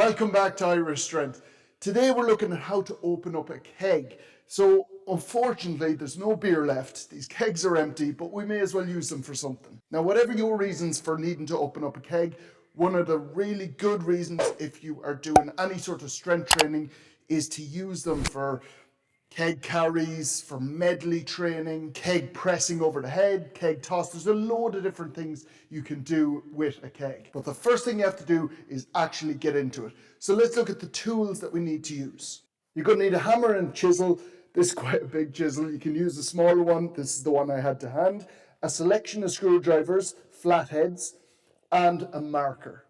Welcome back to Irish Strength. Today we're looking at how to open up a keg. So unfortunately there's no beer left. These kegs are empty, but we may as well use them for something. Now whatever your reasons for needing to open up a keg, one of the really good reasons if you are doing any sort of strength training is to use them for keg carries, for medley training, keg pressing over the head, keg toss. There's a load of different things you can do with a keg. But the first thing you have to do is actually get into it. So let's look at the tools that we need to use. You're going to need a hammer and chisel. This is quite a big chisel. You can use a smaller one. This is the one I had to hand. A selection of screwdrivers, flatheads, and a marker.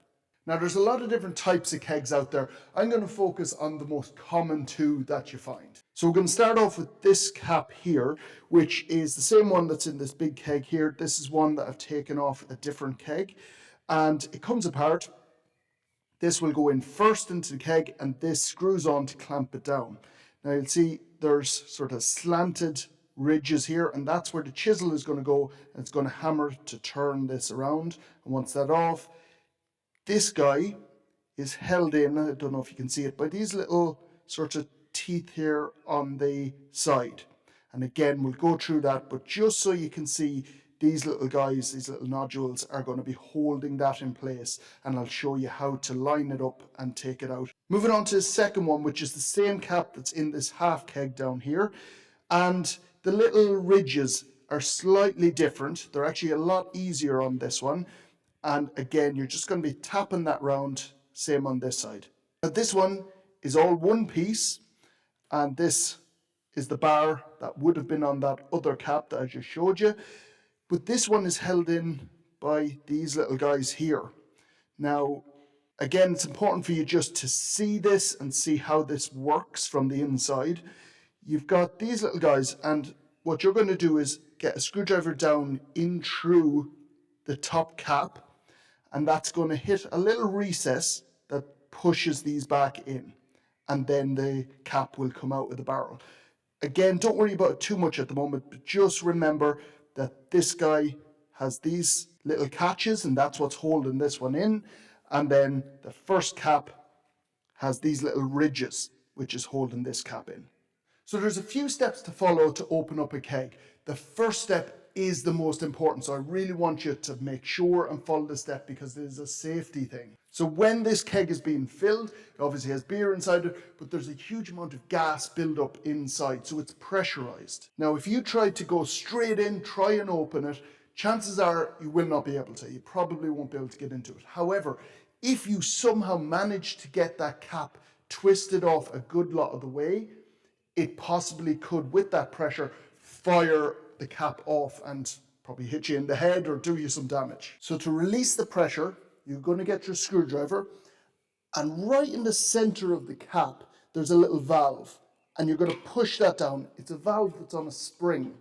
Now there's a lot of different types of kegs out there. I'm going to focus on the most common two that you find. So we're going to start off with this cap here, which is the same one that's in this big keg here. This is one that I've taken off a different keg, and it comes apart. This will go in first into the keg, and this screws on to clamp it down. Now you'll see there's sort of slanted ridges here, and that's where the chisel is going to go, and it's going to hammer to turn this around. And once that's off, this guy is held in, I don't know if you can see it, by these little sort of teeth here on the side. And again, we'll go through that, but just so you can see, these little guys, these little nodules are going to be holding that in place, and I'll show you how to line it up and take it out. Moving on to the second one, which is the same cap that's in this half keg down here, and the little ridges are slightly different. They're actually a lot easier on this one. And again, you're just going to be tapping that round, same on this side. Now this one is all one piece, and this is the bar that would have been on that other cap that I just showed you. But this one is held in by these little guys here. Now, again, it's important for you just to see this and see how this works from the inside. You've got these little guys, and what you're going to do is get a screwdriver down in through the top cap, and that's going to hit a little recess that pushes these back in, and then the cap will come out of the barrel. Again, don't worry about it too much at the moment, but just remember that this guy has these little catches, and that's what's holding this one in, and then the first cap has these little ridges, which is holding this cap in. So there's a few steps to follow to open up a keg. The first step is the most important, so I really want you to make sure and follow the step because it is a safety thing. So when this keg is being filled, it obviously has beer inside it, but there's a huge amount of gas build-up inside, so it's pressurized. Now if you try to go straight in, try and open it, chances are you will not be able to. You probably won't be able to get into it. However, if you somehow manage to get that cap twisted off a good lot of the way, it possibly could, with that pressure, fire the cap off and probably hit you in the head or do you some damage. So to release the pressure, you're going to get your screwdriver, and right in the center of the cap, there's a little valve, and you're going to push that down. It's a valve that's on a spring,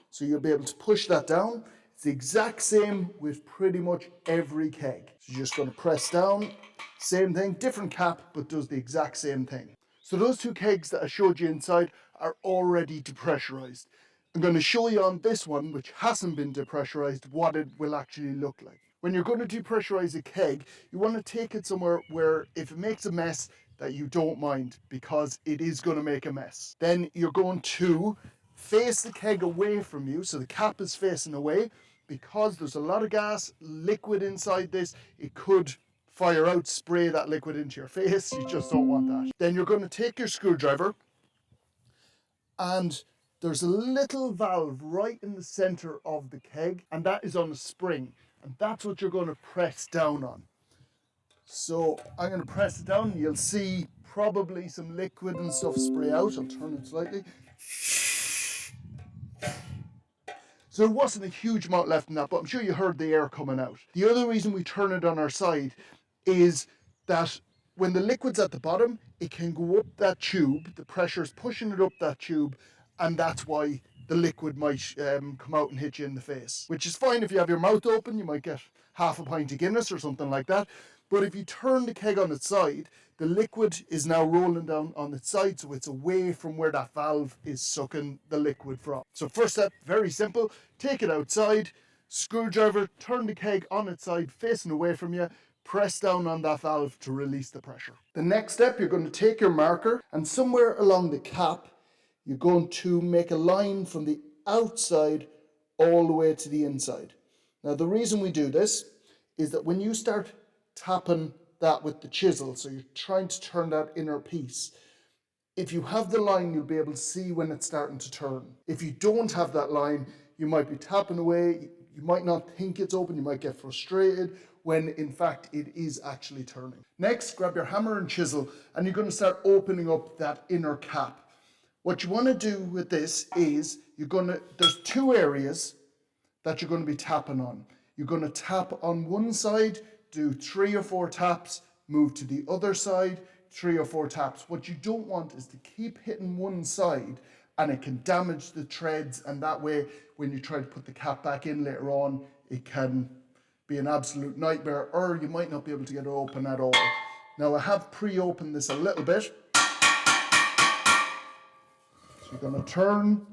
so you'll be able to push that down. It's the exact same with pretty much every keg. So you're just going to press down, same thing, different cap, but does the exact same thing. So those two kegs that I showed you inside are already depressurized. I'm going to show you on this one, which hasn't been depressurized, what it will actually look like. When you're going to depressurize a keg, you want to take it somewhere where if it makes a mess, that you don't mind, because it is going to make a mess. Then you're going to face the keg away from you, so the cap is facing away, because there's a lot of gas, liquid inside this. It could fire out, spray that liquid into your face. You just don't want that. Then you're going to take your screwdriver, and there's a little valve right in the center of the keg, and that is on a spring, and that's what you're going to press down on. So I'm going to press it down. You'll see probably some liquid and stuff spray out. I'll turn it slightly. So there wasn't a huge amount left in that, but I'm sure you heard the air coming out. The other reason we turn it on our side is that when the liquid's at the bottom, it can go up that tube. The pressure is pushing it up that tube, and that's why the liquid might come out and hit you in the face. Which is fine if you have your mouth open. You might get half a pint of Guinness or something like that. But if you turn the keg on its side, the liquid is now rolling down on its side, so it's away from where that valve is sucking the liquid from. So first step, very simple. Take it outside, screwdriver, turn the keg on its side, facing away from you, press down on that valve to release the pressure. The next step, you're going to take your marker and somewhere along the cap, you're going to make a line from the outside all the way to the inside. Now, the reason we do this is that when you start tapping that with the chisel, so you're trying to turn that inner piece, if you have the line, you'll be able to see when it's starting to turn. If you don't have that line, you might be tapping away, you might not think it's open, you might get frustrated, when in fact it is actually turning. Next, grab your hammer and chisel and you're going to start opening up that inner cap. What you want to do with this is there's two areas that you're going to be tapping on. You're going to tap on one side, do 3 or 4 taps, move to the other side, 3 or 4 taps. What you don't want is to keep hitting one side and it can damage the threads, and that way when you try to put the cap back in later on, it can be an absolute nightmare, or you might not be able to get it open at all. Now I have pre-opened this a little bit. So you're going to turn.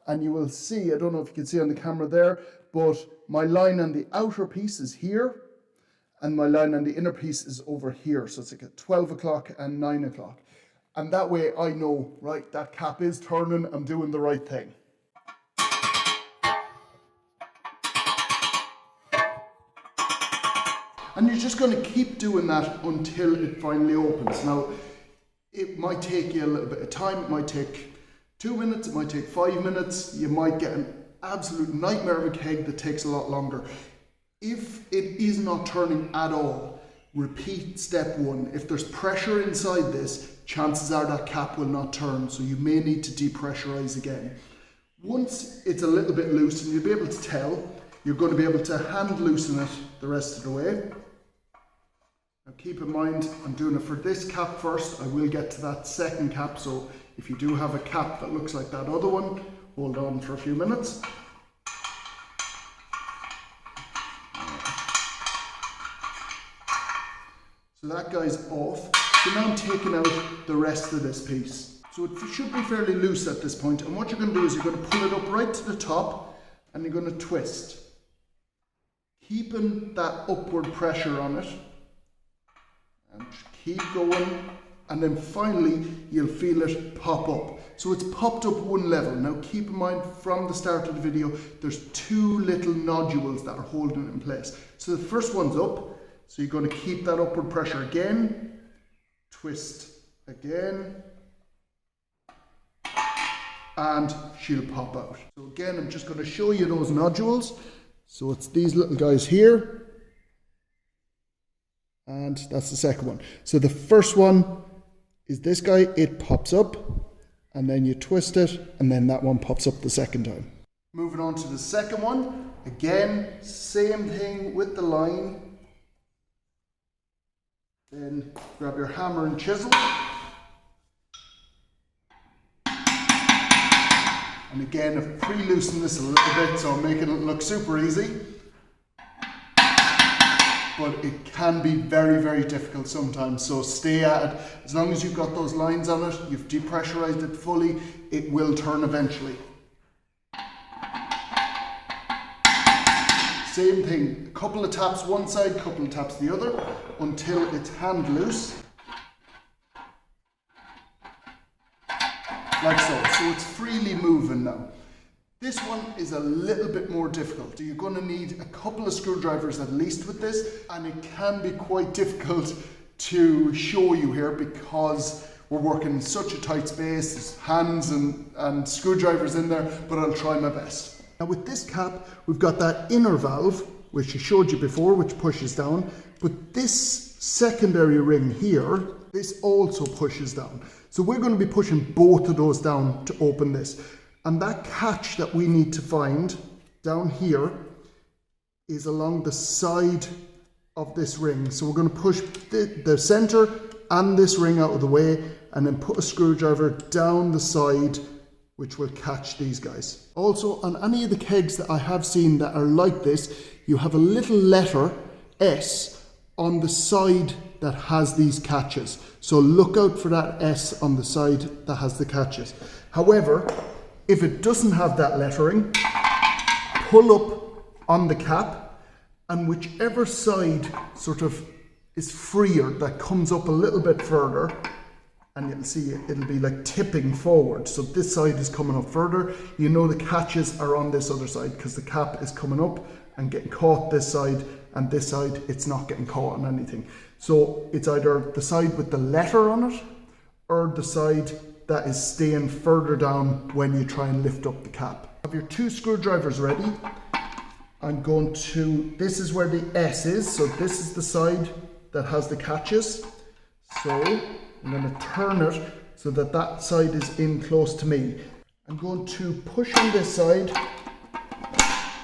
And you will see, I don't know if you can see on the camera there, but my line on the outer piece is here, and my line on the inner piece is over here. So it's like at 12 o'clock and 9 o'clock. And that way I know, right, that cap is turning, I'm doing the right thing. And you're just going to keep doing that until it finally opens. Now, it might take you a little bit of time. It might take 2 minutes, it might take 5 minutes. You might get an absolute nightmare of a keg that takes a lot longer. If it is not turning at all, repeat step 1. If there's pressure inside this, chances are that cap will not turn, so you may need to depressurize again. Once it's a little bit loose, and you'll be able to tell, you're going to be able to hand loosen it the rest of the way. Now keep in mind, I'm doing it for this cap first. I will get to that second cap, so if you do have a cap that looks like that other one, hold on for a few minutes. So that guy's off. So now I'm taking out the rest of this piece. So it should be fairly loose at this point. And what you're going to do is you're going to pull it up right to the top and you're going to twist. Keeping that upward pressure on it. And keep going. And then finally, you'll feel it pop up. So it's popped up one level. Now keep in mind, from the start of the video, there's 2 little nodules that are holding it in place. So the first one's up. So you're going to keep that upward pressure again, twist again, and she'll pop out. So again, I'm just going to show you those nodules. So it's these little guys here, and that's the second one. So the first one is this guy, it pops up, and then you twist it, and then that one pops up the second time. Moving on to the second one, again, same thing with the line. Then grab your hammer and chisel. And again, I've pre-loosened this a little bit, so I'm making it look super easy. But it can be very, very difficult sometimes, so stay at it. As long as you've got those lines on it, you've depressurized it fully, it will turn eventually. Same thing, a couple of taps one side, couple of taps the other, until it's hand loose. Like so. So it's freely moving now. This one is a little bit more difficult. So you're going to need a couple of screwdrivers at least with this, and it can be quite difficult to show you here because we're working in such a tight space. There's hands and screwdrivers in there, but I'll try my best. Now with this cap, we've got that inner valve, which I showed you before, which pushes down, but this secondary ring here, this also pushes down. So we're going to be pushing both of those down to open this. And that catch that we need to find down here is along the side of this ring. So we're going to push the center and this ring out of the way, and then put a screwdriver down the side, which will catch these guys. Also, on any of the kegs that I have seen that are like this, you have a little letter S on the side that has these catches. So look out for that S on the side that has the catches. However, If it doesn't have that lettering, pull up on the cap, and whichever side sort of is freer, that comes up a little bit further, and you'll see it'll be like tipping forward. So this side is coming up further. You know the catches are on this other side because the cap is coming up and getting caught this side, and this side it's not getting caught on anything. So it's either the side with the letter on it or the side that is staying further down when you try and lift up the cap. Have your 2 screwdrivers ready. I'm going to, this is where the S is, so this is the side that has the catches. So I'm going to turn it so that that side is in close to me. I'm going to push on this side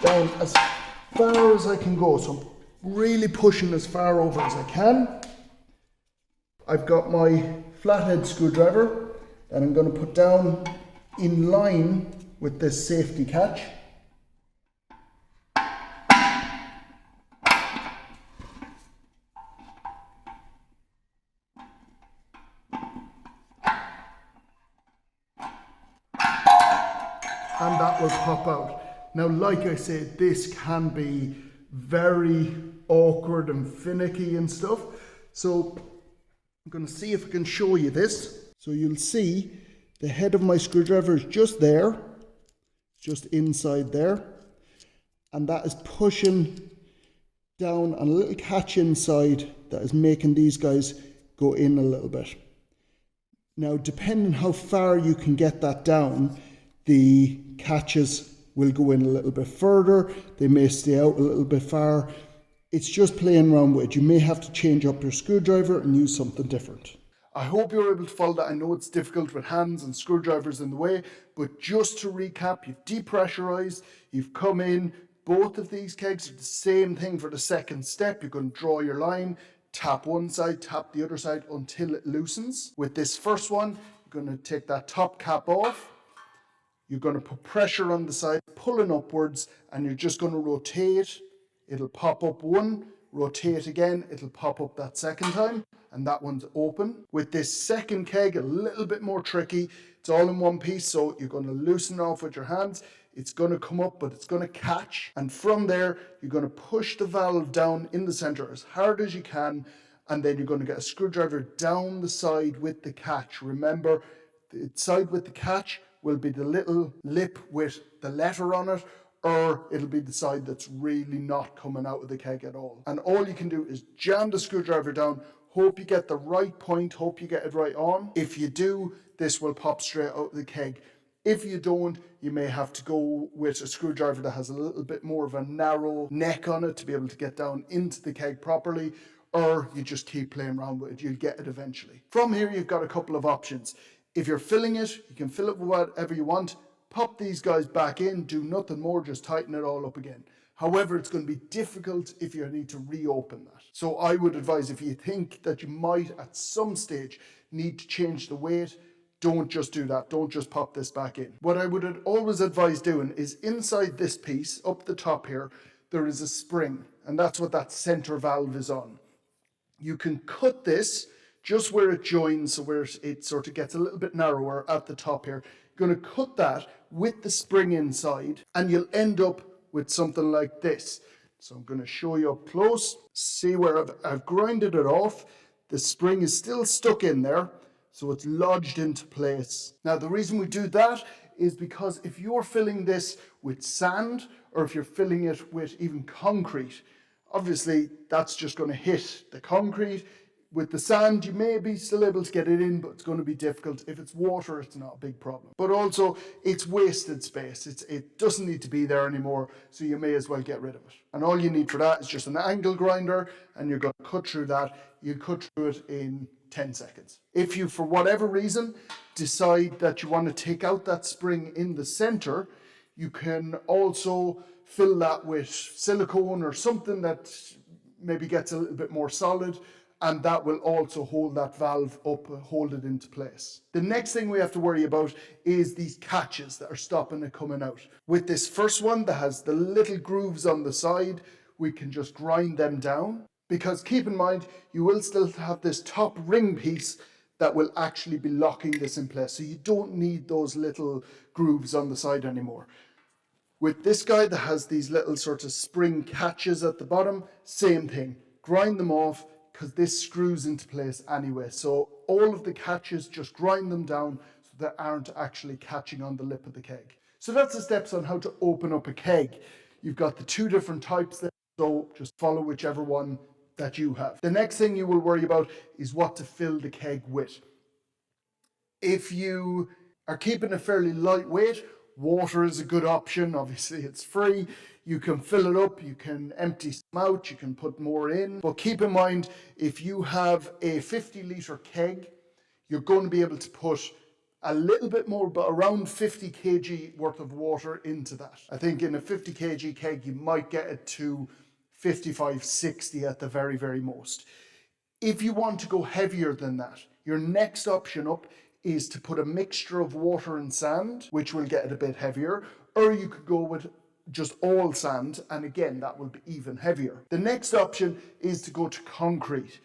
down as far as I can go. So I'm really pushing as far over as I can. I've got my flathead screwdriver that I'm going to put down in line with this safety catch. And that will pop out. Now, like I said, this can be very awkward and finicky and stuff. So I'm going to see if I can show you this. So you'll see the head of my screwdriver is just there, just inside there. And that is pushing down on a little catch inside that is making these guys go in a little bit. Now, depending how far you can get that down, the catches will go in a little bit further. They may stay out a little bit far. It's just playing around with it. You may have to change up your screwdriver and use something different. I hope you're able to follow that. I know it's difficult with hands and screwdrivers in the way, but just to recap, you've depressurized, you've come in, both of these kegs are the same thing for the second step. You're going to draw your line, tap one side, tap the other side until it loosens. With this first one, you're going to take that top cap off. You're going to put pressure on the side, pulling upwards, and you're just going to rotate. It'll pop up one, rotate again, it'll pop up that second time, and that one's open. With this second keg, a little bit more tricky. It's all in one piece, so you're going to loosen off with your hands. It's going to come up, but it's going to catch. And from there, you're going to push the valve down in the center as hard as you can, and then you're going to get a screwdriver down the side with the catch. Remember, the side with the catch will be the little lip with the letter on it, or it'll be the side that's really not coming out of the keg at all. And all you can do is jam the screwdriver down, hope you get the right point, hope you get it right on. If you do, this will pop straight out of the keg. If you don't, you may have to go with a screwdriver that has a little bit more of a narrow neck on it to be able to get down into the keg properly, or you just keep playing around with it. You'll get it eventually. From here, you've got a couple of options. If you're filling it, you can fill it with whatever you want, pop these guys back in, do nothing more, just tighten it all up again. However, it's going to be difficult if you need to reopen that. So I would advise, if you think that you might at some stage need to change the weight, don't just do that. Don't just pop this back in. What I would always advise doing is inside this piece, up the top here, there is a spring, and that's what that center valve is on. You can cut this just where it joins, so where it sort of gets a little bit narrower at the top here. You're going to cut that with the spring inside, and you'll end up with something like this. So I'm going to show you up close. See where I've grinded it off. The spring is still stuck in there, so it's lodged into place. Now, the reason we do that is because if you're filling this with sand, or if you're filling it with even concrete, obviously that's just going to hit the concrete. With the sand, you may be still able to get it in, but it's going to be difficult. If it's water, it's not a big problem. But also, it's wasted space. It doesn't need to be there anymore, so you may as well get rid of it. And all you need for that is just an angle grinder, and you're going to cut through that. You cut through it in 10 seconds. If you, for whatever reason, decide that you want to take out that spring in the center, you can also fill that with silicone or something that maybe gets a little bit more solid, and that will also hold that valve up, hold it into place. The next thing we have to worry about is these catches that are stopping it coming out. With this first one that has the little grooves on the side, we can just grind them down, because keep in mind, you will still have this top ring piece that will actually be locking this in place. So you don't need those little grooves on the side anymore. With this guy that has these little sort of spring catches at the bottom, same thing. Grind them off because this screws into place anyway. So all of the catches, just grind them down so they aren't actually catching on the lip of the keg. So that's the steps on how to open up a keg. You've got the two different types there, so just follow whichever one that you have. The next thing you will worry about is what to fill the keg with. If you are keeping it fairly lightweight, water is a good option. Obviously, it's free. You can fill it up, you can empty some out, you can put more in. But keep in mind, if you have a 50-litre keg, you're going to be able to put a little bit more, but around 50 kg worth of water into that. I think in a 50 kg keg, you might get it to 55, 60 at the very, very most. If you want to go heavier than that, your next option up is to put a mixture of water and sand, which will get it a bit heavier, or you could go with just all sand, and again, that will be even heavier. The next option is to go to concrete.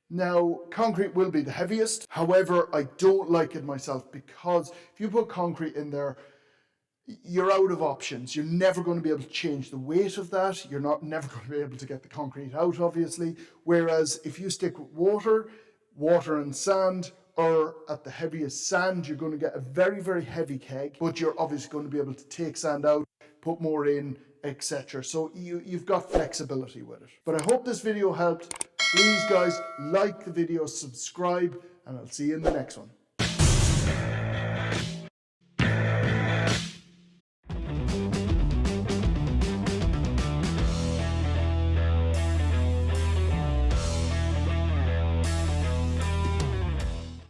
Now, concrete will be the heaviest. However, I don't like it myself because if you put concrete in there, you're out of options. You're never going to be able to change the weight of that. You're never going to be able to get the concrete out, obviously. Whereas if you stick with water and sand, or at the heaviest sand, you're going to get a very, very heavy keg, but you're obviously going to be able to take sand out, put more in, etc. So you've got flexibility with it. But I hope this video helped. Please, guys, like the video, subscribe, and I'll see you in the next one.